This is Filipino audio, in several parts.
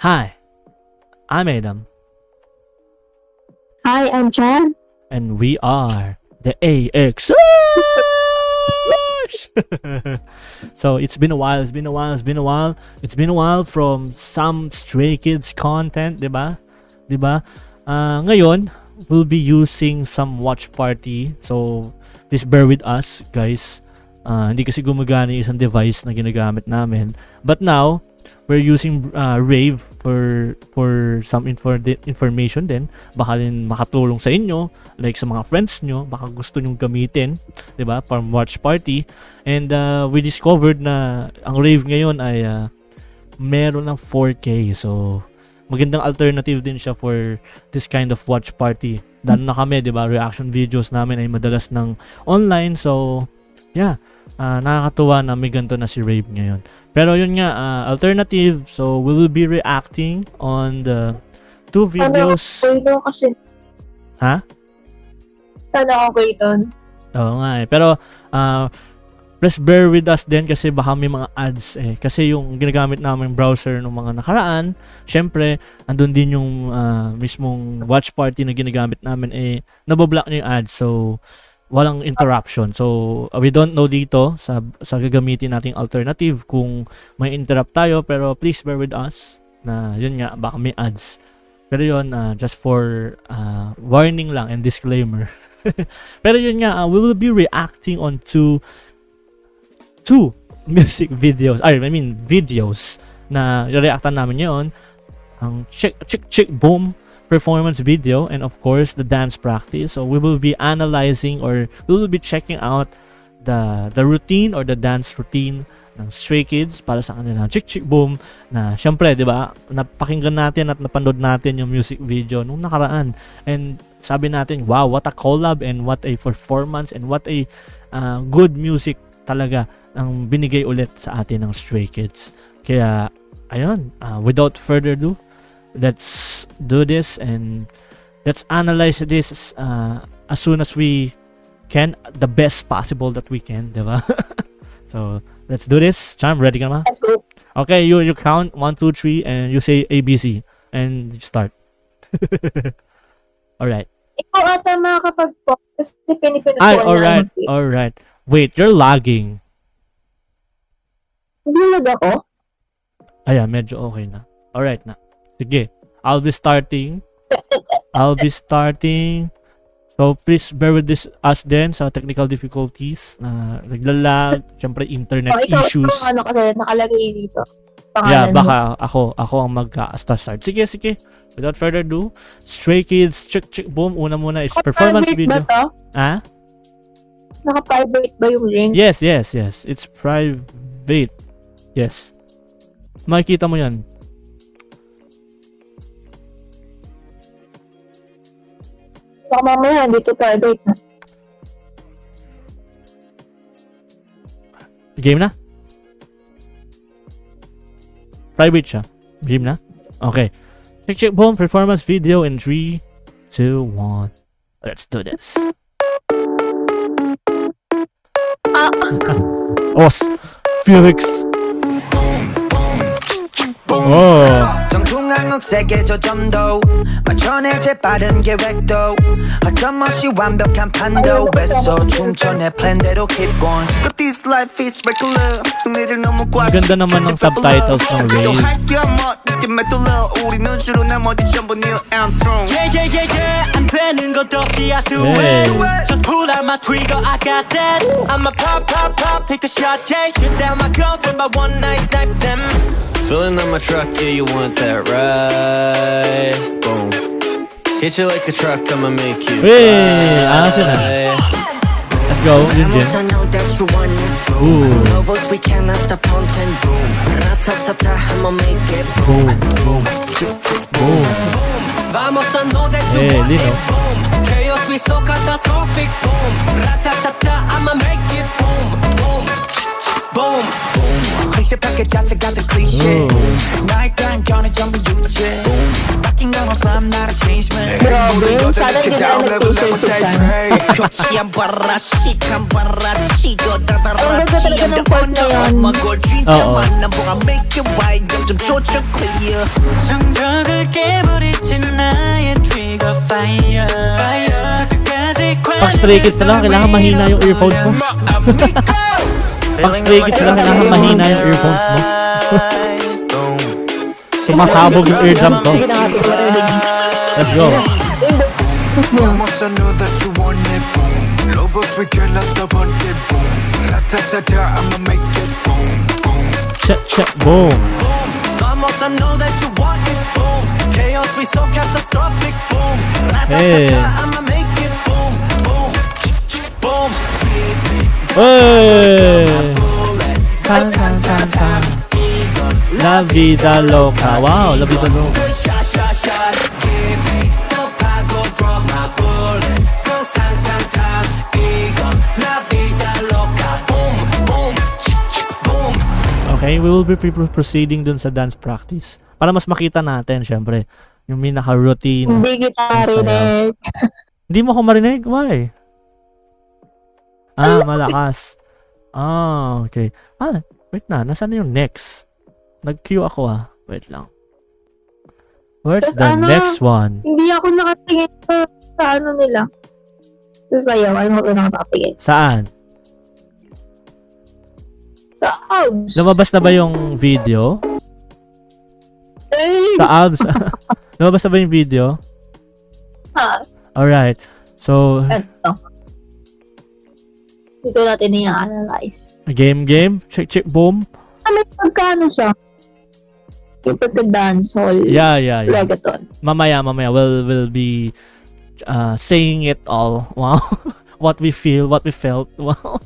Hi, I'm Adam, Hi, I'm Chan. and we are the AX. So it's been a while. It's been a while from some Stray Kids content, 'di ba? Ngayon we'll be using some watch party. So please bear with us, guys. Hindi kasi gumagana yung isang device na ginagamit namin. But now we're using Rave for some information din. Baka din makatulong sa inyo, like sa mga friends nyo, baka gusto nyong gamitin, 'di ba, for watch party. And we discovered na ang Rave ngayon ay meron ng 4K. So magandang alternative din siya for this kind of watch party. Lalo na kami, 'di ba, reaction videos namin ay madalas ng online. So yeah, nakakatuwa na may ganito na si Rave ngayon. Pero yun nga, alternative. So we will be reacting on the two videos. Sana ako kasi. Ha? Sana okay doon. Oo nga eh. Pero please bear with us din kasi baka may mga ads eh. Kasi yung ginagamit namin browser ng mga nakaraan, syempre, andun din yung mismong watch party na ginagamit namin eh, nabablock niya yung ads. So walang interruption. So we don't know dito sa gagamitin nating alternative kung may interrupt tayo, pero please bear with us na yun nga, baka may ads. Pero yun, just for warning lang and disclaimer. Pero yun nga, we will be reacting on two music videos. Videos na reactan namin yun. Ang Chick Boom performance video, and of course the dance practice. So we will be analyzing, or we will be checking out the routine or the dance routine ng Stray Kids para sa kanila Chick Boom, na syempre, 'di ba, napakinggan natin at napanood natin yung music video nung nakaraan, and sabi natin, wow, what a collab and what a performance and what a good music talaga ang binigay ulit sa atin ng Stray Kids. Kaya ayun, without further ado, let's do this and let's analyze this as soon as we can, the best possible that we can, diba? So let's do this. Charm, ready ka na? Let's go. Okay, you count 1, 2, 3 and you say ABC and you start. Alright. Ikaw ata makakapag-pop kasi pinipinag Ay, ko na. alright. Wait, you're lagging. Hindi lag ako? Ayan, medyo okay na. Alright na. Sige. I'll be starting. So please bear with us then sa technical difficulties na naglalag, syempre internet issues. Ikaw ano kasi nakalagay dito. Yeah, Pangalan baka ako ang mag-start. Sige. Without further ado, Stray Kids Chick Boom. Una muna is performance video. Ba to? Ah? Naka-private ba yung link? Yes. It's private. Yes. Makikita mo 'yan. Baka mamaya dito private na. Game na? Private siya. Game na? Okay. Chick Boom performance video in 3, 2, 1. Let's do this. Felix. 정중앙옥색의 저점도 맞춰내 재빠른 계획도 허점없이 완벽한 판도에서 춤춰 내 플랜대로 keep going. But this life is regular. 승리를 너무 과시. Ganda naman ng subtitles ng Rave. 우리는 주로 나머지 전부 Neil Armstrong. 안 되는 것 없이 I do Hey. it. Just pull out my trigger, I got that. I'ma pop, take a shot, yeah. Shoot down my girlfriend by one night, snipe them. Filling up my truck, yeah, you want that ride? Boom. Hit you like a truck, I'ma make you Hey, ayos yun fly. Let's go. Yun din. Ooh. We cannot stop counting. Boom. Ratatata, I'ma make it. Boom. Boom. Vamos a know that you Hey, want Lino. it. Boom. Chaos, we so catastrophic. Boom. Ratatata, I'ma make it. Boom. Boom. 클리셰 패킷 자체가 더 클리셰. 나에 따른 견해 전부 유죄. 바뀐 건 없어, I'm not a change man. Grabe, Sana hindi na nag-facial si Chan. 표치한 바라 시간 바라 치고 Ang 따다라 ganda talaga ng part na yun. 먹을 진짜 Oo. 만남보가 make it right 좀 조져 clear 정적을 깨버리지 나의 trigger fire 저 끝까지 Pag Stray Kids na lang, kailangan mahina yung earphones mo. Pag Stray Kids na lang, kailangan mahina yung earphones mo. Sumasabog yung eardrum ko. Sige na nga, ito marinig. Let's go. Just mo. Almost I know that you want it, boom. Lobos we cannot stop on it, boom. La-ta-ta-ta, I'ma make it, boom, boom. Check, boom. Almost I know that you want it boom chaos we so catastrophic boom Hey. I'ma make it boom boom boom Hey! Tan, tan, tan, tan. La vida loca. Wow, la vida loca. shot shot shot give me the power from my bullet goes time time time 이건 la vida loca boom boom boom Okay, we will be proceeding dun sa dance practice. Para mas makita natin, syempre, yung minaka-routine. Hindi kita marinig. Hindi mo ako marinig? Why? Ah, malakas. Ah, okay. Ah, wait na. Nasaan na yung next? Nag-queue ako ah. Wait lang. Where's Tas the ano? next one? Hindi ako nakatingin sa ano nila. Sa sayaw, ano ako nakatingin? Saan? Sa abs. Lumabas na ba yung video? Eh, Sa abs? Lumabas na ba yung video? ha, Alright. So, eto. Dito natin i-analyze. game. Check, boom. May pagkano siya? Yung pagka-dance hall. Yeah. Reggaeton. Mamaya, we'll be saying it all. Wow. What we feel, what we felt. Wow.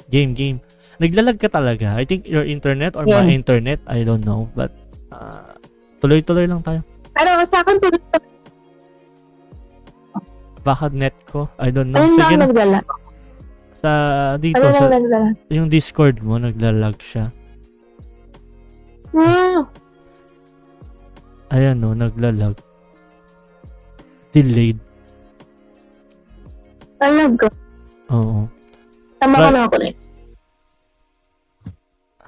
Game. Naglalag ka talaga. I think your internet or my Yeah. internet, I don't know. But, tuloy-tuloy lang tayo. Pero sa akin, tuloy Baka net ko. I don't know. ano Sige lang na. nagdala? Sa, dito, Ano lang sa, nagdala? yung Discord mo, naglalag siya. Ah, Ayan no, naglalag. Delayed. talaga. Oo. Tama ka Right. na ako na.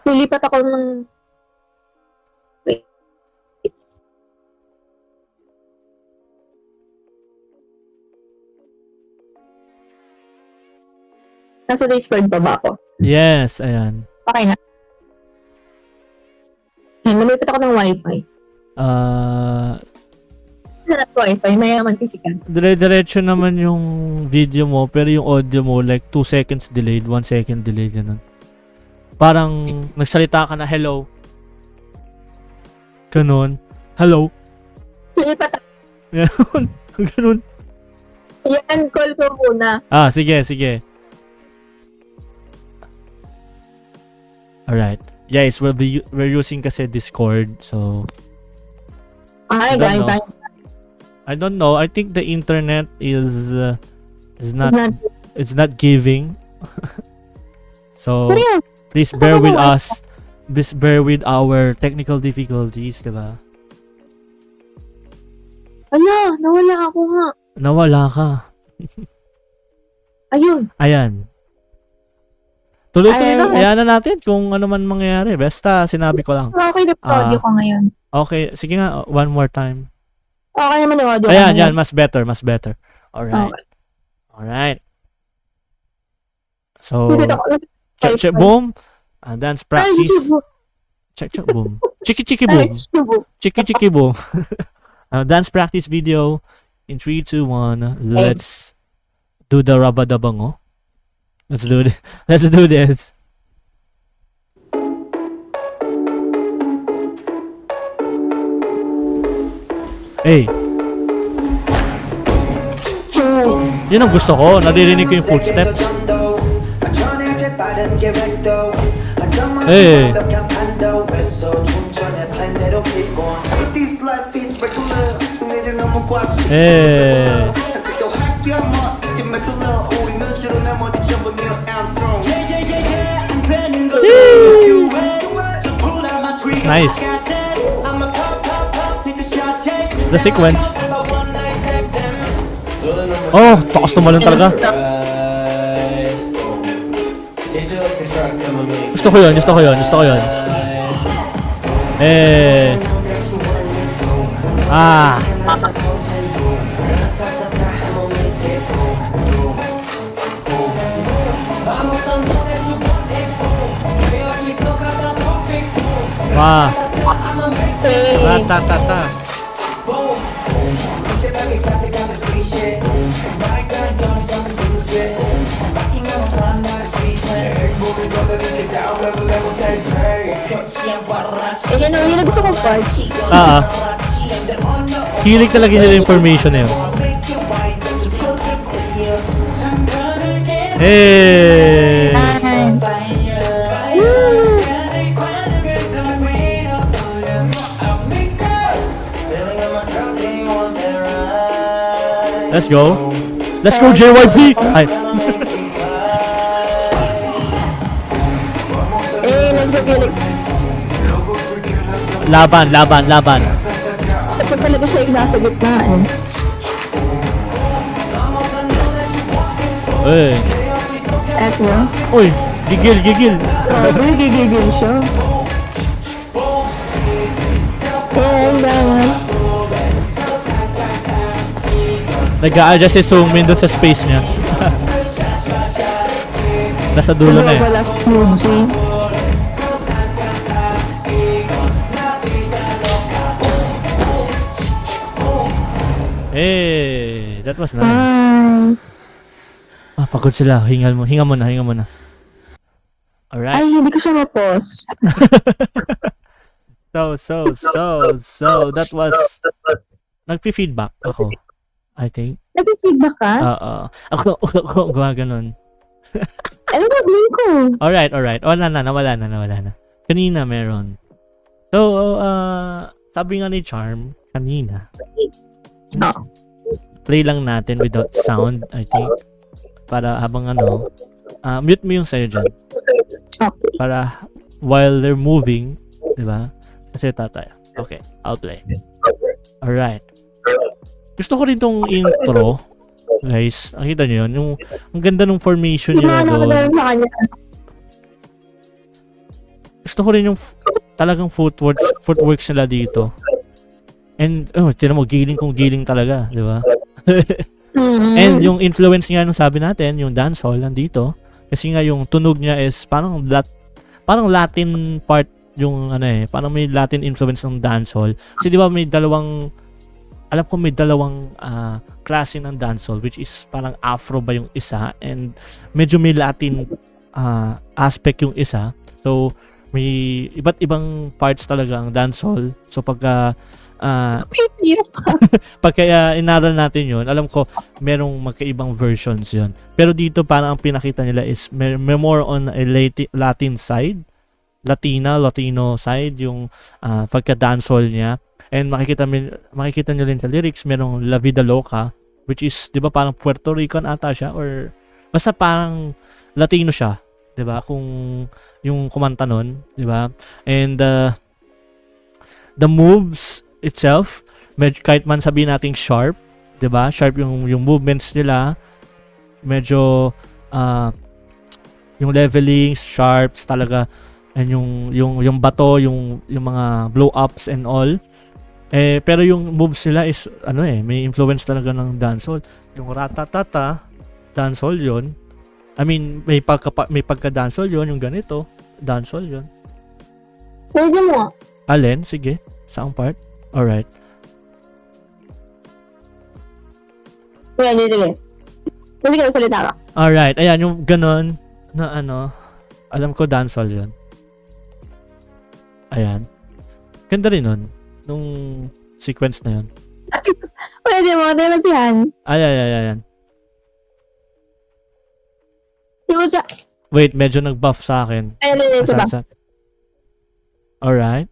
Lilipat ako ng... Wait. Nasa Discord pa ba ako? Yes, ayan. Okay na. Ayan, lumipat ako ng wifi. Sarap wifi, mayaman kasi ka. Dire-diretso naman yung video mo, pero yung audio mo, like 2 seconds delayed, 1 second delayed, ganun. Parang nagsalita ka na, hello. Ganun. Hello. Lilipat ako. Ganun. Ganun. Yan, call ko muna. Ah, sige. Alright. Guys, we're using kasi Discord, so Ay, Don't guys, know. I don't know. I think the internet is not it's not... not giving. So Pero yan, please bear with us. Please bear with our technical difficulties, diba? ala, nawala ako nga. Nawala ka. Ayun. Ayan. Tuloy-tuloy Ay, na. Ayan na natin kung ano man mangyayari. Basta sinabi ko lang. Okay na Ah. audio ko ngayon. Okay. Sige nga. One more time. Okay naman yung audio ko Ayan, ngayon. yan. Mas better. Alright. Okay. Alright. So, Lilipat ako. check, boom. Dance Ay, practice. Shibu. Check, boom. Chiki, Ay, boom. Shibu. Chiki, boom. Dance practice video. In 3, 2, 1. Let's do the rabadabango. Let's do this. Let's do this. Hey, yun ang gusto ko. Naririnig ko yung footsteps. Hey. Hey. It's nice. The sequence. Oh, takas tumalon talaga. Right. Boom. Hit you like a truck, I'ma make Gusto ko yun, gusto ko yun, gusto ko yun. Eh. Ah. Wah. Ratatata. Yan o, yun ang gusto kong part. Ah. Hilig talaga nila yung information na yun. Hey! Nice. Let's go. Let's go, JYP! Ay, Let's go, Felix. laban. Dapat talaga siya yung nasa gitna eh. Eh. Eto. Uy, gigil. Grabe, gigigil siya. Ang gangan. Nag-a-adjust si Sungmin dun sa space niya. Nasa dulo na eh. Wala sa moves eh. Hey, that was nice. Nice. Ah, pagod sila. Hinga muna. Alright. Ay, hindi ko siya ma-pause. So, that was... Nagpi-feedback ako. I think. Nag-feedback ka? Ako gumaganon. Ano gagawin ko? Alright. Nawala na. Kanina meron. So, sabi nga ni Charm, kanina. Oh. Play lang natin without sound, I think. Para habang mute mo yung sa'yo dyan. Okay. Para while they're moving, di ba? Kasi tatay. Okay, I'll play. Alright. Gusto ko rin tong intro. Guys, nakita nyo yun? Yung, ang ganda ng formation Hindi niya mo doon. nakagalan sa kanya. Gusto ko rin yung talagang footworks nila dito. And, tinan mo, giling talaga, di ba? And yung influence nga nung sabi natin, yung dancehall nandito. Kasi nga yung tunog niya is parang Latin part yung parang may Latin influence ng dancehall. Kasi di ba may dalawang klase ng dancehall, which is parang Afro ba yung isa and medyo may Latin aspect yung isa. So may iba't ibang parts talaga ang dancehall. So pagka inaral natin yun, alam ko merong magkaibang versions yun. Pero dito parang ang pinakita nila is may more on a Latin side, Latino side yung pagka-dancehall niya. And makikita nyo rin sa lyrics, merong La Vida Loca, which is, di ba, parang Puerto Rican ata siya, or basta parang Latino siya, di ba, kung yung kumanta nun, di ba? And the moves itself, kahit man sabihin nating sharp, di ba? Sharp yung movements nila, medyo yung levelings, sharps talaga, and yung bato, yung mga blow-ups and all. Pero yung moves nila is may influence talaga ng dancehall. Yung ratatata, dancehall 'yon. I mean, may pagka dancehall 'yon, yung ganito, dancehall 'yon. Pwede mo. Alin, sige. Saang part? Alright. Pwede. Pwede ka salita ka. Alright, ayan yung ganon na alam ko dancehall 'yon. Ayan. Ganda rin nun. Nung sequence na yun. Pwede mo, tayo masihan. Ayan. Yung siya. Wait, medyo nag-buff sa akin. Ay, ito ba? Alright.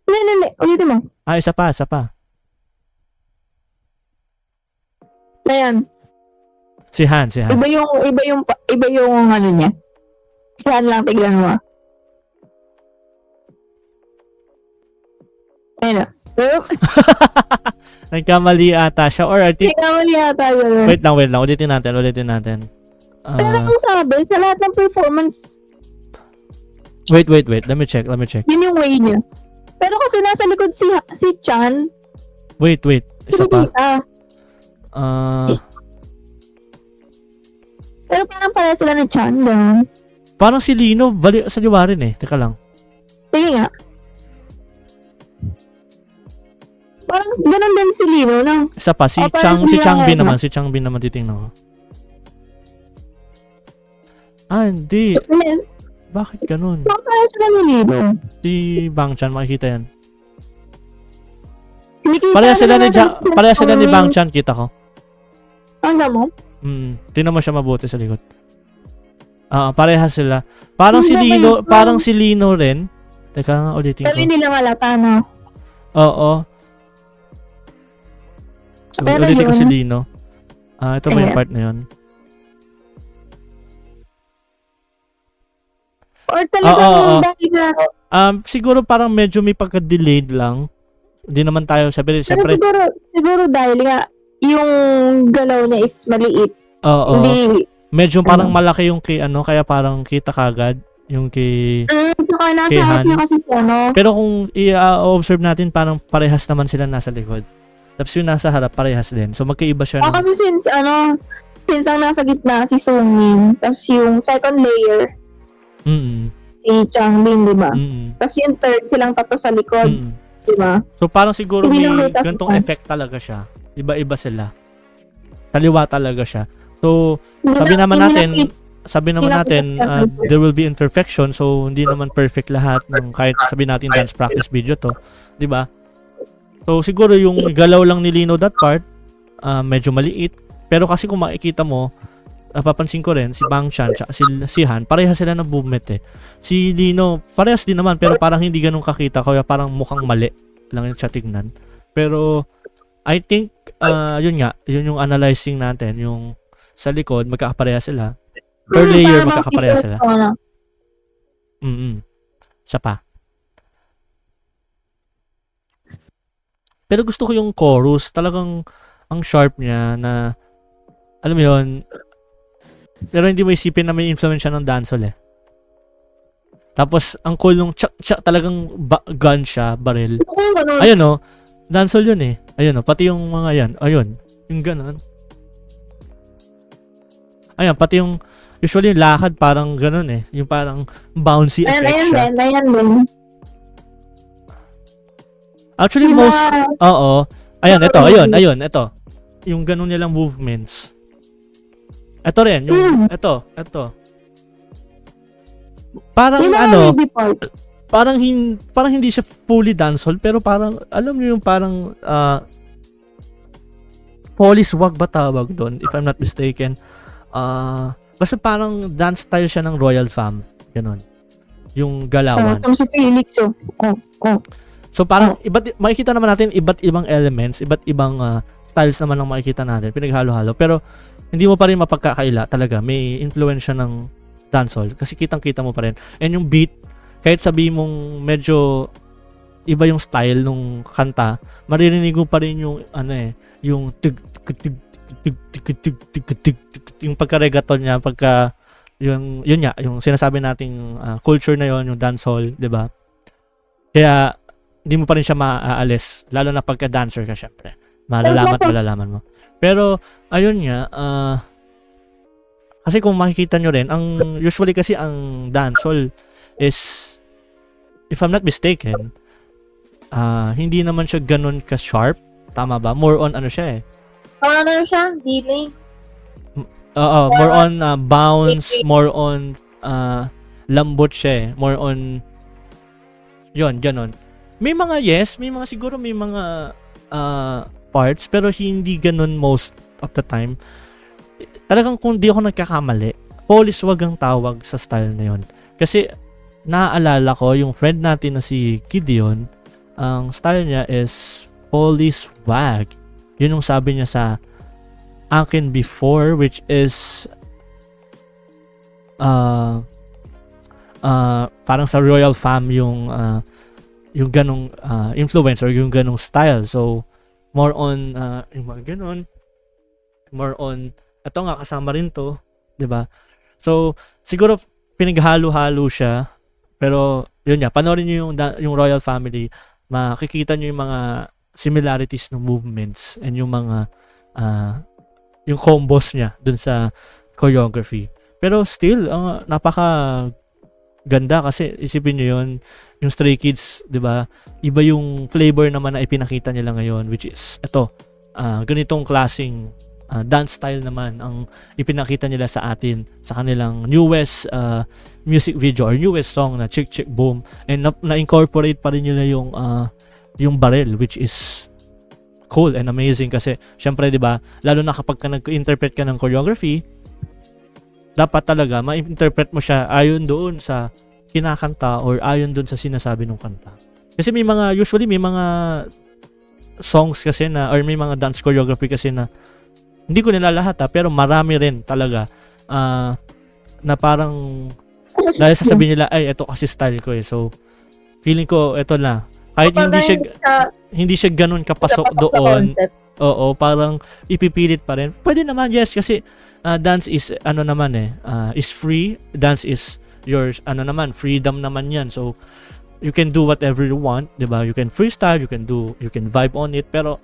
Hindi. Ulitin mo. Isa pa. Ayan. Si Han. Iba yung ano niya. Si Han lang, tignan mo. Ayun. Nagkamali ata siya. Or I think, Nagkamali yata yun. wait lang. Ulitin natin. Pero kung sabi, sa lahat ng performance, Wait. Let me check. yun yung way niya. Pero kasi nasa likod si Chan, Wait. Isa pa. Dita. Pero parang pala sila ng Chan, gano'n. Parang si Lino, sa liwa rin eh. Teka lang. Sige nga. Parang gano'n din si Lino, no? Isa pa, si parang Changbin hindi naman. ako, Si Changbin naman titingnan ko. Hindi. Bakit ganun? Parang pala sila ni Lino. Si Bang Chan, makikita yan. Kinikita Pareha sila naman ni sa- Bang Chan, kita ko. Ano mo? Tingnan mo siya mabuti sa likod. Pareha sila. Parang Hindi si ba Lino, yun? parang si Lino rin. Teka nga, ulitin Pero ko. hindi lang halata, no? Oo. So, Pero ulitin ko yun. si Lino. Ito ba yung Ayan. part na yun? Or talagang Oo. dahil na, Siguro parang medyo may pagka-delayed lang. Hindi naman tayo, pero siyempre, siguro dahil nga, yung galaw niya is maliit. oo. Hindi, Medyo parang malaki yung kay kaya parang kita kagad yung kay... tsaka nasa Kay harap Han. niya kasi si ano. Pero kung i-observe natin, parang parehas naman sila nasa likod. Tapos yung nasa harap, parehas din. So magkaiba siya. Kasi since ang nasa gitna si Sungin, tapos yung second layer, si Changbin, di ba? Tapos yung third, silang tatlo sa likod, di ba? So parang siguro Hindi may lang kita gantong sa- effect talaga siya. Iba-iba sila. Kaliwa talaga siya. So, Hindi sabi lang- naman hindi natin, lang- hindi lang perfect. there will be imperfection, so hindi naman perfect lahat ng kahit sabi natin dance practice video to, 'di ba? So siguro yung galaw lang ni Lino that part, medyo maliit, pero kasi kung makikita mo, napapansin ko rin si Bang Chan at si Han, parehas sila ng movement eh. Si Lino, parehas din naman pero parang hindi ganun kakita, kaya parang mukhang mali lang yung siya tignan. Pero I think yun yung analyzing natin, yung sa likod magkakapareha sila. Per layer Para magkakapareha makita sila. ko na. Isa pa. Pero gusto ko yung chorus, talagang ang sharp niya na alam mo yun, pero hindi mo isipin na may influence siya ng dancehall eh. Tapos ang cool nung tsak talagang gun siya, barrel. Gusto ko yung ganun. Ayun oh, dancehall yun eh. Ayun oh, pati yung mga yan. Ayun, yung ganun. Ayun, pati yung usually yung lakad parang ganun eh. Yung parang bouncy effect siya. Ayan din. Actually, Yung most... mga- Oo. Ayun, ito. Yung ganun nilang movements. Ito rin, ito. Parang Yung mga ano, baby parts. parang hindi siya fully dancehall, pero parang, alam niyo yung parang, poliswag ba tawag doon, if I'm not mistaken. Basta parang dance style siya ng Royal Fam. Ganon. Yung galawan. Kung si Felix, oh. So parang makikita naman natin iba't ibang elements, iba't ibang styles naman ang makikita natin, pinaghalo-halo. Pero hindi mo pa rin mapagkakaila talaga. May influence ng dancehall kasi kitang-kita mo pa rin. And yung beat, kahit sabi mong medyo iba yung style nung kanta, maririnig mo pa rin yung yung yung pagka-reggaeton niya, yun nga, yung sinasabi nating culture na yon, yung dancehall, 'di ba? Kaya hindi mo pa rin siya maaalis, lalo na pagka-dancer ka syempre. Malalaman mo. Pero ayun nga, kasi kung makikita nyo rin, usually kasi ang dancehall is, if I'm not mistaken, hindi naman siya ganun ka-sharp, tama ba? More on ano siya eh. Ano siya? Delay. More on bounce, more on lambot siya eh. More on yon, ganun. May mga siguro may mga parts, pero hindi ganun most of the time. Talagang kung di ako nagkakamali, poliswag ang tawag sa style na yon. Kasi naaalala ko yung friend natin na si Gideon, ang style niya is poliswag. Yun yung sabi niya sa akin before, which is parang sa Royal Fam yung ganong influence or yung ganong style. So more on yung mga ganun, more on ito nga kasama rin to, 'di ba? So siguro pinaghalo-halo siya, pero yun nga, panoorin niyo yung Royal Family, makikita niyo yung mga similarities ng movements and yung mga yung combos niya dun sa choreography. Pero still, napaka ganda kasi isipin niyo yun, yung Stray Kids, 'di ba? Iba yung flavor naman na ipinakita nila ngayon, which is ito, ganitong klaseng dance style naman ang ipinakita nila sa atin sa kanilang newest music video or newest song na Chick Chick Boom, and na-incorporate pa rin nila yung barrel, which is cool and amazing kasi syempre 'di ba, lalo na kapag nag-interpret ka ng choreography, dapat talaga ma-interpret mo siya ayon doon sa kinakanta or ayon doon sa sinasabi ng kanta. Kasi usually may mga songs kasi na, or may mga dance choreography kasi na hindi ko nila lahat pero marami rin talaga na parang dahil sasabihin nila, ay ito kasi style ko so feeling ko ito na, kahit hindi siya ganun kapasok doon, oo, parang ipipilit pa rin. Pwede naman, yes, kasi dance is is free. Dance is yours, freedom naman yan, so you can do whatever you want, 'di ba? You can freestyle, you can vibe on it, pero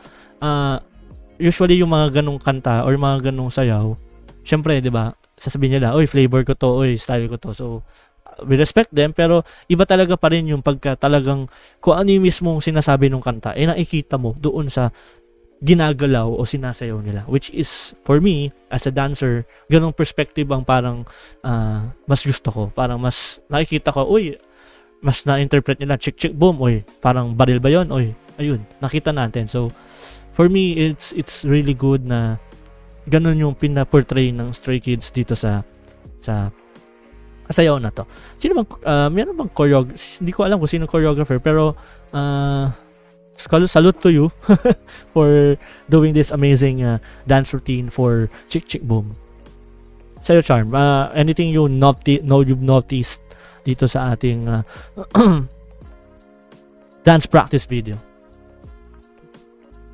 usually yung mga ganung kanta or mga ganung sayaw, syempre 'di ba, sasabihin nila, oy flavor ko to, oy style ko to, so we respect them, pero iba talaga pa rin yung pagka talagang kung ano yung mismong sinasabi ng kanta, nakikita mo doon sa ginagalaw o sinasayaw nila, which is for me as a dancer, ganung perspective ang parang mas gusto ko, parang mas nakikita ko, oy mas na-interpret nila Chick Chick Boom, oy parang baril ba yun, oy ayun nakita natin. So for me, it's really good na ganun yung pina-portray ng Stray Kids dito sa sayaw na to. Sino bang meron bang hindi ko alam kung sino choreographer, pero salute to you for doing this amazing dance routine for Chick Chick Boom. Sa'yo, Charm, anything you've noticed dito sa ating dance practice video?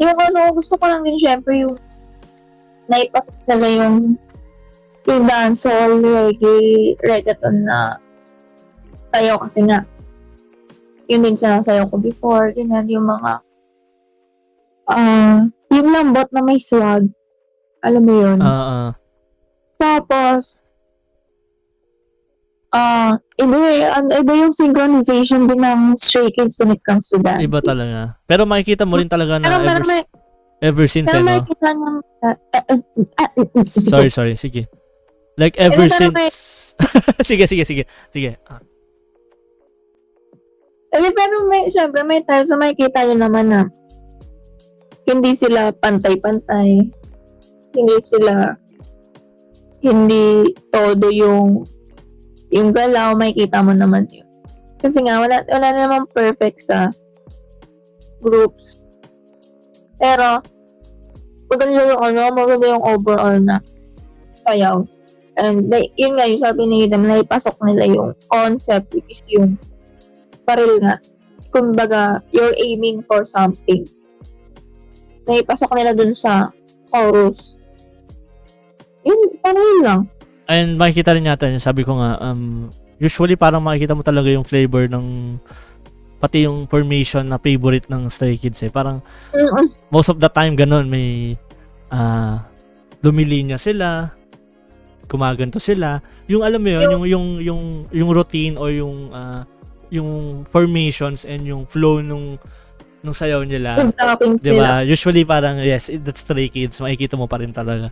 Yung gusto ko lang din syempre yung naipakita nila yung dancehall, reggaeton na sayaw, kasi nga yun din sinasayaw ko before, ganyan yung mga yung lambot na may swag, alam mo yun. Tapos iba yung synchronization din ng Stray Kids when it comes to dance. Iba talaga. Pero makikita mo rin talaga na ever since, pero makikita ng sorry, sige. Like ever since sige. Pero syempre may times na makikita nyo naman na hindi sila pantay-pantay. Hindi todo yung galaw, makikita mo naman yun. Kasi nga, wala namang perfect sa groups. Pero, maganda yung overall na sayaw. And, yun nga, yung sabi ni Idam, naipasok nila yung concept, which is yung baril nga. Kumbaga, you're aiming for something. Naipasok nila dun sa chorus. Yun, parang yun lang. And makikita rin natin, sabi ko nga, usually parang makikita mo talaga yung flavor ng pati yung formation na favorite ng Stray Kids Parang most of the time ganun, may lumilinya sila, kumaganto sila. Yung alam mo yun, yung routine or yung formations and yung flow nung sayaw nila. Diba? Usually parang, yes, that's Stray Kids. Makikita mo pa rin talaga.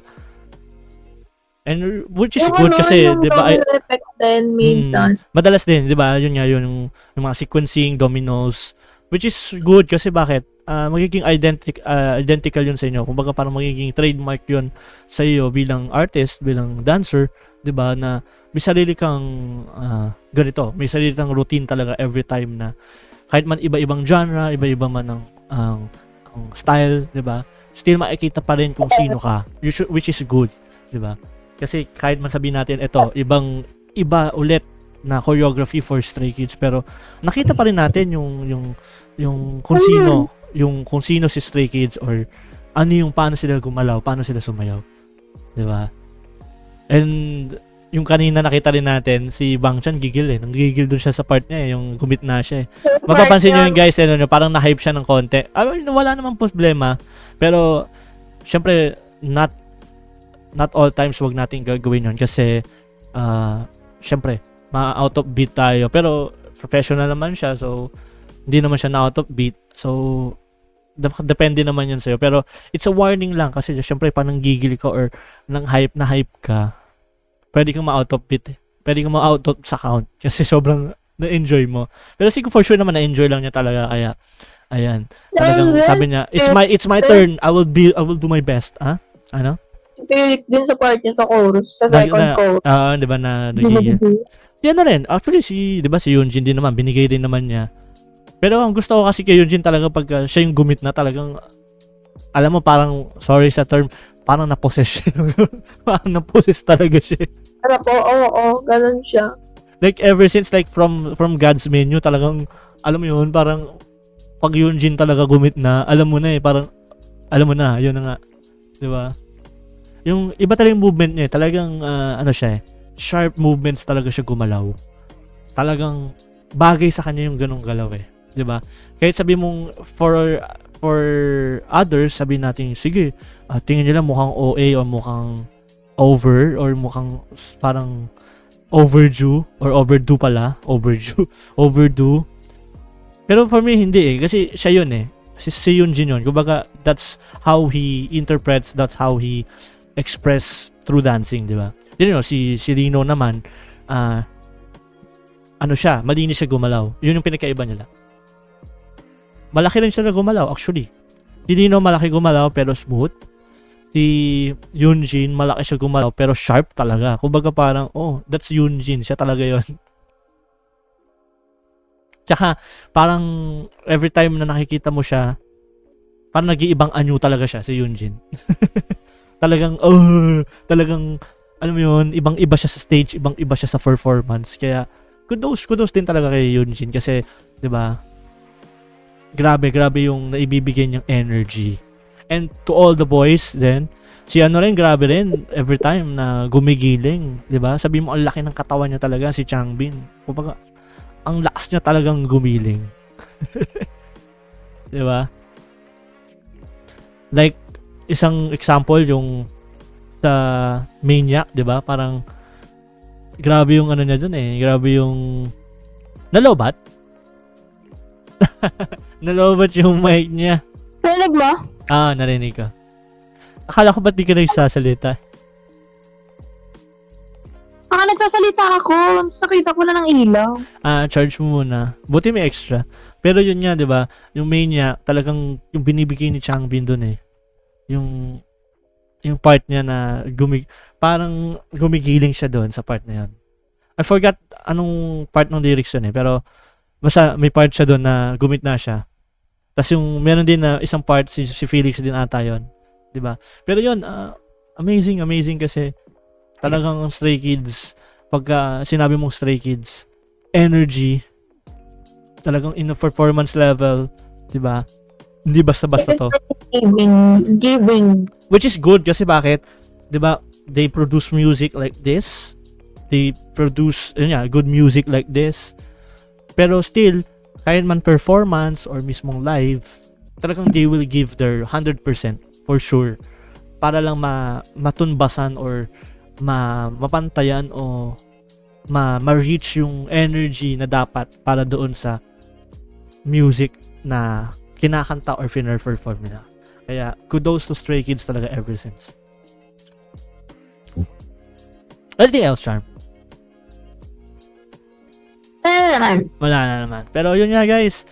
And which is good kasi, di ba? Effect din minsan. Madalas din, di ba? Yun nga, yung mga sequencing, dominoes, which is good kasi bakit? Magiging identical yun sa inyo. Kumbaga parang magiging trademark yun sa iyo bilang artist, bilang dancer, di ba? Na may sarili kang ganito, may sarili kang routine talaga every time na kahit man iba-ibang genre, iba-iba man ang style, di ba? Still makikita pa rin kung sino ka, which is good, di ba? Kasi kahit man sabihin natin, iba ulit na choreography for Stray Kids, pero nakita pa rin natin yung kung sino yung kung sino si Stray Kids or ano yung paano sila gumalaw, paano sila sumayaw. 'Di ba? And yung kanina nakita rin natin, si Bang Chan gigil nanggigil dun siya sa part niya yung gumit na siya Mapapansin niyo yun guys, parang na-hype siya ng konti. Wala namang problema. Pero, syempre, not all times wag natin gagawin yun kasi, syempre, ma-out of beat tayo. Pero, professional naman siya, so, hindi naman siya na-out of beat. So, depende naman yun sa'yo. Pero, it's a warning lang kasi, syempre, parang gigil ka or nang hype na hype ka, pwede kang ma-out of beat Pwede kang ma-out of sa count kasi sobrang na-enjoy mo. Pero siguro for sure naman na-enjoy lang niya talaga kaya ayan. Talagang sabi niya, it's my turn. I will do my best. Ano? Pilit din sa part niya sa chorus, sa second chorus. 'Di ba na nagigil. Yan na rin. Actually 'di ba si Yoonjin din naman binigay din naman niya. Pero ang gusto ko kasi kay Yoonjin talaga pag siya yung gumit na talagang alam mo parang sorry sa term, parang na-possess siya. Parang na-possess talaga siya. Ano po, oo, ganun siya. Like ever since like from God's Menu talagang alam mo yun parang pag Yoonjin talaga gumit na alam mo na parang alam mo na yun na nga 'di ba yung iba talaga yung movement niya talagang ano siya sharp movements talaga siya gumalaw talagang bagay sa kanya yung ganung galaw 'di ba kahit sabi mong for others sabi natin sige tingin nila mukhang OA o mukhang over or mukhang parang overdue or overdue pero for me hindi kasi siya yun si Yoonjin yun kumbaga that's how he interprets that's how he express through dancing di ba si Rino naman ano siya malinis siya gumalaw yun yung pinakaiba nila malaki rin siya na gumalaw actually si Rino malaki gumalaw pero smooth si Yoonjin, malaki siya gumalaw pero sharp talaga. Kumbaga parang, that's Yoonjin. Siya talaga yon. Tsaka, parang every time na nakikita mo siya, parang nag-iibang anyo talaga siya, si Yoonjin. talagang, alam mo yun, ibang-iba siya sa stage, ibang-iba siya sa performance. Kaya, kudos din talaga kay Yoonjin kasi, di ba, grabe yung naibibigay niyang energy. And to all the boys then, si ano rin, grabe rin, every time na gumigiling, di ba? Sabi mo, ang laki ng katawan niya talaga, si Changbin. Kumbaga, ang lakas niya talagang gumiling. di ba? Like, isang example, yung sa Maniac, di ba? Parang, grabe yung ano niya dun grabe yung, nalobat? Nalobat yung mic niya. Narinig mo? Narinig ka. Akala ko ba't di ka nagsasalita? Nagsasalita ako. Nakita ko na ng ilaw. Charge mo muna. Buti may extra. Pero yun nga, di ba? Yung main niya, talagang yung binibigay ni Changbin dun Yung part niya na parang gumigiling siya dun sa part na yun. I forgot anong part ng lyrics yun pero basta may part siya dun na gumit na siya. Tapos yung meron din na isang part si Felix din ata yun, 'di ba? Pero yun, amazing kasi talagang Stray Kids pagka sinabi mong Stray Kids, energy talagang in a performance level, 'di ba? Hindi basta-basta to. Giving. Which is good kasi bakit? 'Di ba? They produce music like this. They produce good music like this. Pero still kahit man performance or mismong live, talagang they will give their 100% for sure para lang matunbasan or mapantayan o ma-reach yung energy na dapat para doon sa music na kinakanta or perform nila. Kaya kudos to Stray Kids talaga ever since. Anything else, Charm? Wala na naman. Pero yun nga guys,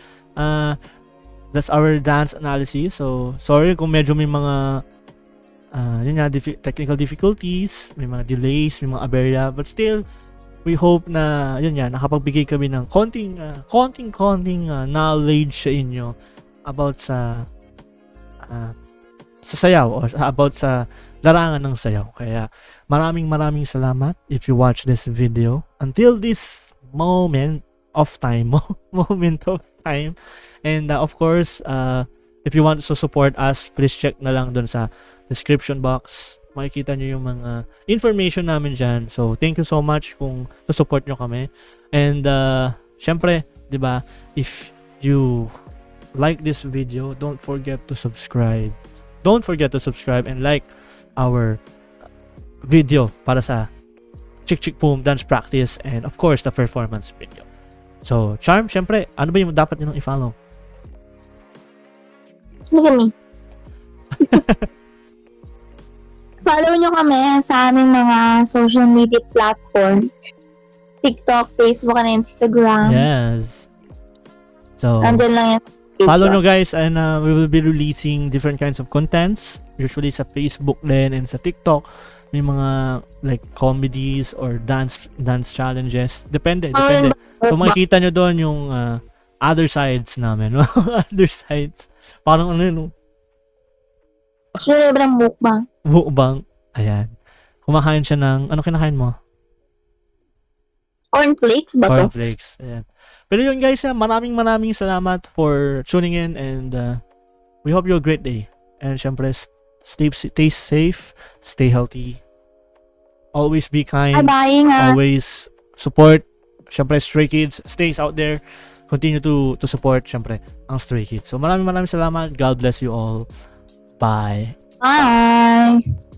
that's our dance analysis. So, sorry kung medyo may mga technical difficulties, may mga delays, may mga aberya, but still, we hope na nakapagbigay kami ng konting knowledge sa inyo about sa sayaw or about sa larangan ng sayaw. Kaya maraming salamat if you watch this video until this moment of time and of course if you want to support us, please check na lang dun sa description box. Makikita nyo yung mga information namin dyan. So, thank you so much kung support nyo kami. And, syempre, di ba, if you like this video, don't forget to subscribe. Don't forget to subscribe and like our video para sa Chick Chick Boom dance practice and of course the performance video. So, Charm, syempre, ano ba yung dapat nyo i-follow? Look at me. Follow nyo kami sa aming mga social media platforms. TikTok, Facebook, and Instagram. Yes. So, Nandun lang yan. follow nyo guys and we will be releasing different kinds of contents. Usually sa Facebook din and sa TikTok. May mga like comedies or dance challenges. Depende. So makikita nyo doon yung other sides namin. Other sides. Parang ano yun? Actually, sobrang mukbang. Mukbang. Ayan. Kumakain siya ng, ano kinakain mo? Cornflakes ba to? Cornflakes. Ayan. Pero yun guys, maraming salamat for tuning in and we hope you have a great day. And syempre, stay safe, stay healthy. Always be kind. Bye-bye nga. Always support. Syempre, Stray Kids stays out there. Continue to support, syempre, ang Stray Kids. So maraming salamat. God bless you all. Bye. Bye.